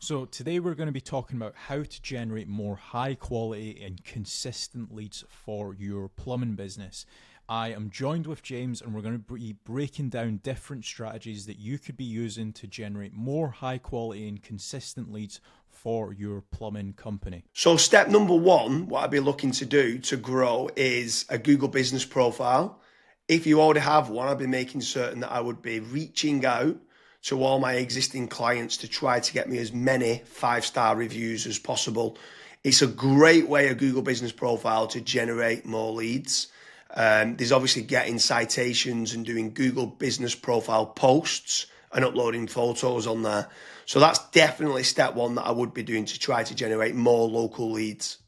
So today we're going to be talking about how to generate more high quality and consistent leads for your plumbing business. I am joined with James and we're going to be breaking down different strategies that you could be using to generate more high quality and consistent leads for your plumbing company. So step number one, what I'd be looking to do to grow is a Google business profile. If you already have one, I'd be making certain that I would be reaching out to all my existing clients to try to get me as many 5-star reviews as possible. It's a great way, a Google business profile, to generate more leads. There's obviously getting citations and doing Google business profile posts and uploading photos on there. So that's definitely step one that I would be doing to try to generate more local leads.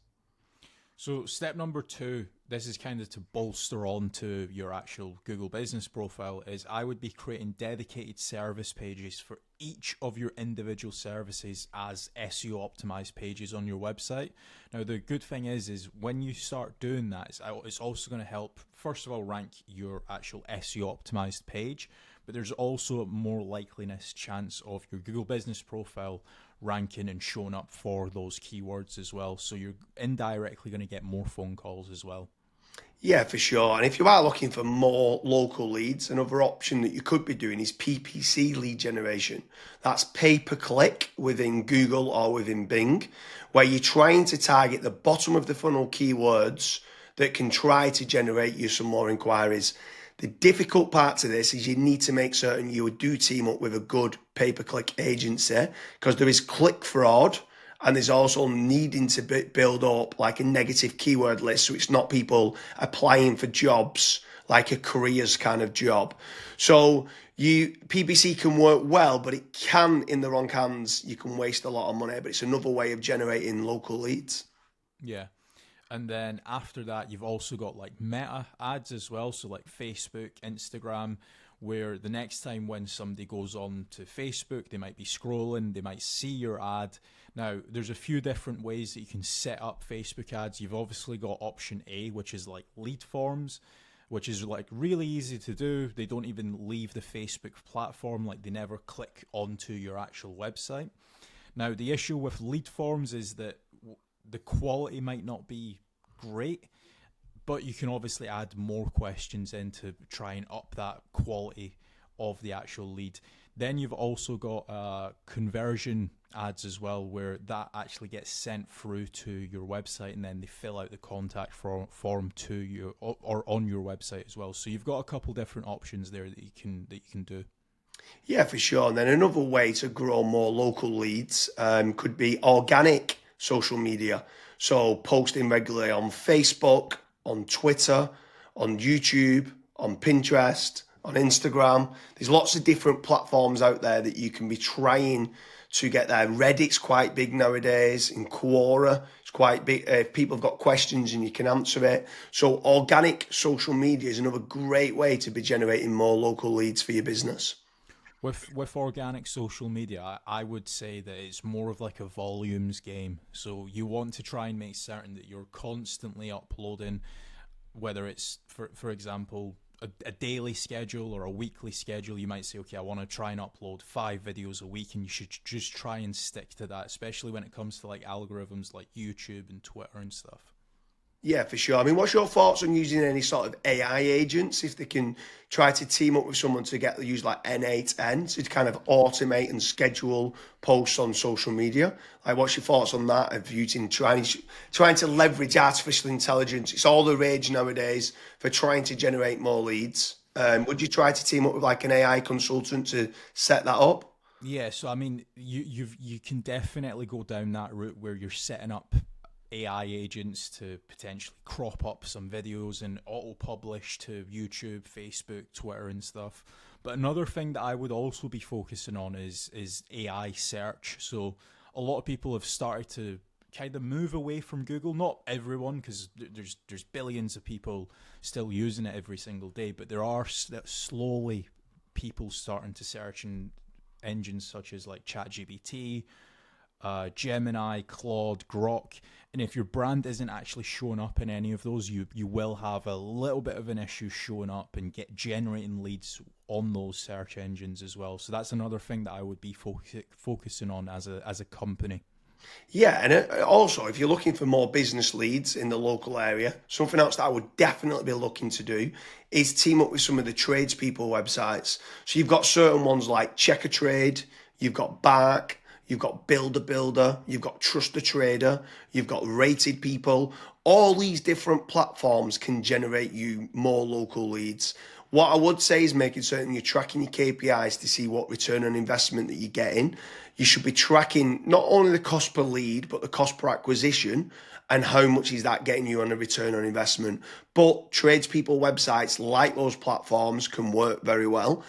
So step number two, this is kind of to bolster on to your actual Google business profile, is I would be creating dedicated service pages for each of your individual services as SEO optimized pages on your website. Now, the good thing is when you start doing that, it's also going to help, first of all, rank your actual SEO optimized page, but there's also a more likeliness chance of your Google business profile ranking and showing up for those keywords as well. So you're indirectly going to get more phone calls as well. Yeah, for sure. And if you are looking for more local leads, another option that you could be doing is PPC lead generation. That's pay per click within Google or within Bing, where you're trying to target the bottom of the funnel keywords that can try to generate you some more inquiries. The difficult part to this is you need to make certain you do team up with a good pay-per-click agency, because there is click fraud and there's also needing to build up like a negative keyword list, so it's not people applying for jobs like a careers kind of job. So PPC can work well, but it can, in the wrong hands, you can waste a lot of money, but it's another way of generating local leads. Yeah. And then after that, you've also got like meta ads as well. So like Facebook, Instagram, where the next time when somebody goes on to Facebook, they might be scrolling, they might see your ad. Now, there's a few different ways that you can set up Facebook ads. You've obviously got option A, which is like lead forms, which is like really easy to do. They don't even leave the Facebook platform, like they never click onto your actual website. Now, the issue with lead forms is that the quality might not be great, but you can obviously add more questions in to try and up that quality of the actual lead. Then you've also got conversion ads as well, where that actually gets sent through to your website and then they fill out the contact form to you or on your website as well. So you've got a couple different options there that you can do. Yeah, for sure. And then another way to grow more local leads could be organic social media. So posting regularly on Facebook, on Twitter, on YouTube, on Pinterest, on Instagram. There's lots of different platforms out there that you can be trying to get there. Reddit's quite big nowadays. In Quora, it's quite big. If people have got questions and you can answer it. So organic social media is another great way to be generating more local leads for your business. With organic social media, I would say that it's more of like a volumes game. So you want to try and make certain that you're constantly uploading, whether it's, for example, a daily schedule or a weekly schedule. You might say, okay, I want to try and upload 5 videos a week, and you should just try and stick to that, especially when it comes to like algorithms like YouTube and Twitter and stuff. Yeah, for sure. I mean, what's your thoughts on using any sort of AI agents, if they can try to team up with someone to use like N8N to kind of automate and schedule posts on social media? Like, what's your thoughts on that? Of using trying to leverage artificial intelligence? It's all the rage nowadays for trying to generate more leads. Would you try to team up with like an AI consultant to set that up? Yeah, so I mean, you can definitely go down that route where you're setting up AI agents to potentially crop up some videos and auto-publish to YouTube, Facebook, Twitter and stuff. But another thing that I would also be focusing on is AI search. So a lot of people have started to kind of move away from Google. Not everyone, because there's billions of people still using it every single day, but there are slowly people starting to search in engines such as like ChatGPT, Gemini, Claude, Grok. And if your brand isn't actually showing up in any of those, you will have a little bit of an issue showing up and get generating leads on those search engines as well. So that's another thing that I would be focusing on as a company. Yeah, and also if you're looking for more business leads in the local area, something else that I would definitely be looking to do is team up with some of the tradespeople websites. So you've got certain ones like Check a Trade, you've got Bark, you've got Builder, you've got Trust a Trader, you've got Rated People. All these different platforms can generate you more local leads. What I would say is making certain you're tracking your KPIs to see what return on investment that you're getting. You should be tracking not only the cost per lead, but the cost per acquisition and how much is that getting you on a return on investment. But tradespeople websites like those platforms can work very well.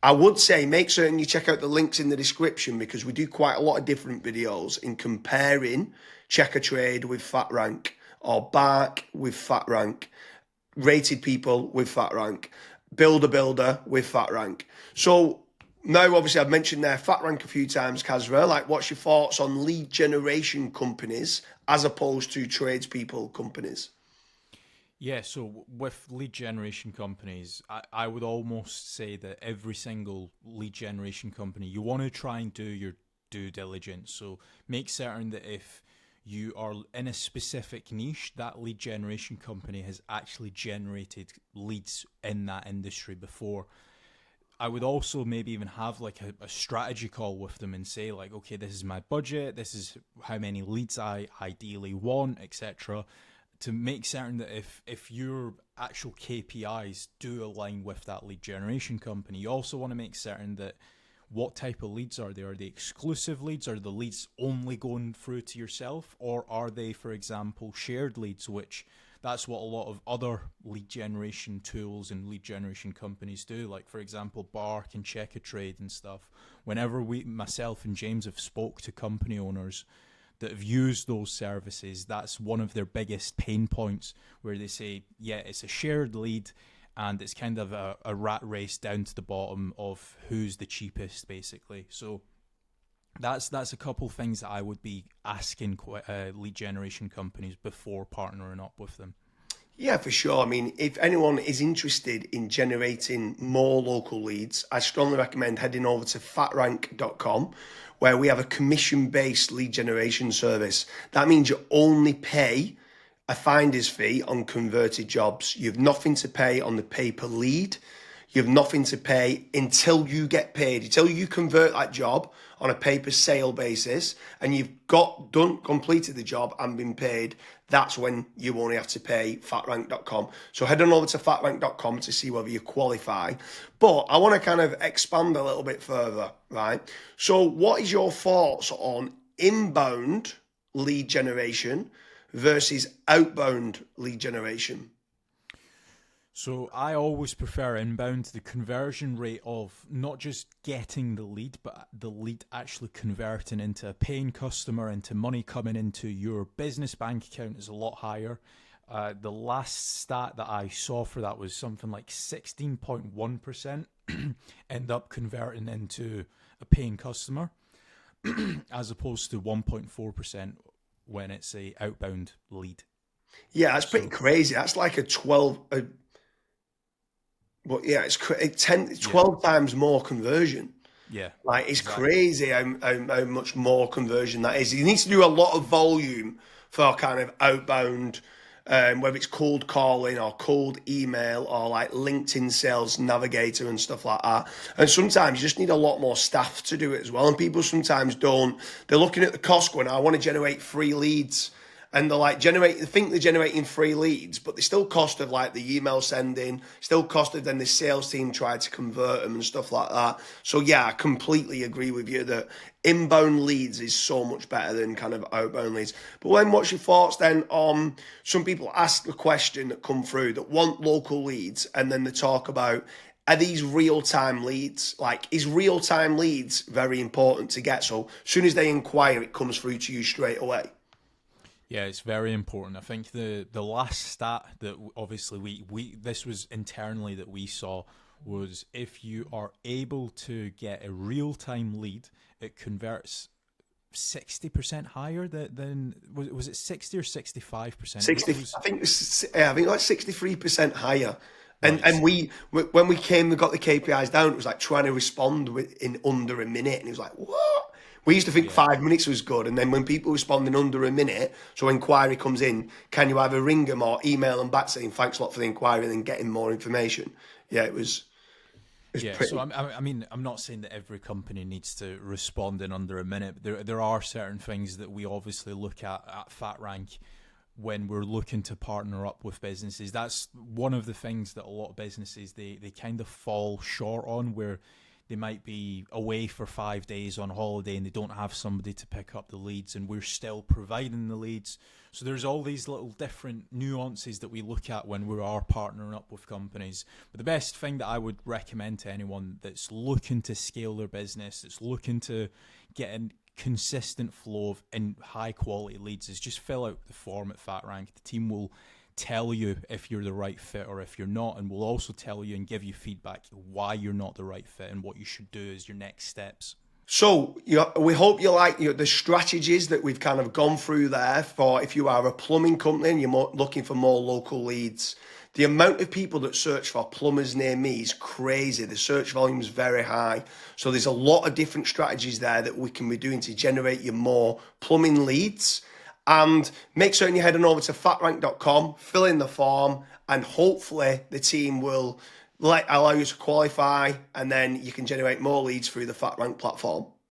I would say make certain you check out the links in the description because we do quite a lot of different videos in comparing Check a Trade with FatRank or Bark with FatRank, Rated People with FatRank, Builder with FatRank. So now, obviously, I've mentioned there FatRank a few times, Kasra. Like, what's your thoughts on lead generation companies as opposed to tradespeople companies? Yeah, so with lead generation companies, I would almost say that every single lead generation company, you want to try and do your due diligence. So make certain that if you are in a specific niche, that lead generation company has actually generated leads in that industry before. I would also maybe even have like a strategy call with them and say like, okay, this is my budget, this is how many leads I ideally want, etc. To make certain that if your actual KPIs do align with that lead generation company, you also want to make certain that what type of leads are they? Are they exclusive leads? Are the leads only going through to yourself? Or are they, for example, shared leads, which that's what a lot of other lead generation tools and lead generation companies do. Like, for example, Bark and Check a Trade and stuff. Whenever myself and James have spoke to company owners that have used those services, that's one of their biggest pain points where they say, yeah, it's a shared lead and it's kind of a rat race down to the bottom of who's the cheapest, basically. So that's a couple things that I would be asking lead generation companies before partnering up with them. Yeah, for sure. I mean, if anyone is interested in generating more local leads, I strongly recommend heading over to fatrank.com, where we have a commission-based lead generation service. That means you only pay a finder's fee on converted jobs. You have nothing to pay on the pay per lead. You have nothing to pay until you get paid, until you convert that job on a pay per sale basis and you've completed the job and been paid. That's when you only have to pay fatrank.com. So head on over to fatrank.com to see whether you qualify. But I want to kind of expand a little bit further, right? So what is your thoughts on inbound lead generation versus outbound lead generation? So I always prefer inbound. The conversion rate of not just getting the lead, but the lead actually converting into a paying customer, into money coming into your business bank account is a lot higher. The last stat that I saw for that was something like 16.1% end up converting into a paying customer as opposed to 1.4% when it's a outbound lead. Yeah, that's pretty So crazy. That's like a 12, but yeah, it's 10, yeah, 12 times more conversion. yeah, Like, it's exactly. crazy how much more conversion that is. You need to do a lot of volume for kind of outbound, whether it's cold calling or cold email or like LinkedIn Sales Navigator and stuff like that. And sometimes you just need a lot more staff to do it as well. And people sometimes don't. They're looking at the cost going, I want to generate free leads. And they're like they think they're generating free leads, but they still cost of like the email sending, still cost of then the sales team try to convert them and stuff like that. So yeah, I completely agree with you that inbound leads is so much better than kind of outbound leads. But when what's your thoughts then on some people ask the question that come through that want local leads and then they talk about are these real-time leads? Like, is real-time leads very important to get? So as soon as they inquire, it comes through to you straight away. Yeah, it's very important. I think the last stat that obviously we this was internally that we saw was if you are able to get a real time lead, it converts 60% higher than was it 60 or 65%? 60, I think like 63% higher. And Right. when we got the KPIs down, it was like trying to respond in under a minute, and it was like, what? We used to think Yeah. 5 minutes was good, and then when people respond in under a minute, so inquiry comes in, can you either ring them or email them back saying thanks a lot for the inquiry and then getting more information? Yeah, it was Yeah, so pretty. I mean, I'm not saying that every company needs to respond in under a minute. There are certain things that we obviously look at FatRank when we're looking to partner up with businesses. That's one of the things that a lot of businesses they kind of fall short on, where they might be away for 5 days on holiday and they don't have somebody to pick up the leads, and we're still providing the leads. So there's all these little different nuances that we look at when we are partnering up with companies. But the best thing that I would recommend to anyone that's looking to scale their business, that's looking to get a consistent flow of and high quality leads, is just fill out the form at FatRank. The team will tell you if you're the right fit or if you're not, and we'll also tell you and give you feedback why you're not the right fit and what you should do as your next steps. So we hope you like the strategies that we've kind of gone through there for if you are a plumbing company and you're looking for more local leads. The amount of people that search for plumbers near me is crazy. The search volume is very high. So there's a lot of different strategies there that we can be doing to generate you more plumbing leads. And make certain you head on over to fatrank.com, fill in the form, and hopefully the team will allow you to qualify, and then you can generate more leads through the FatRank platform.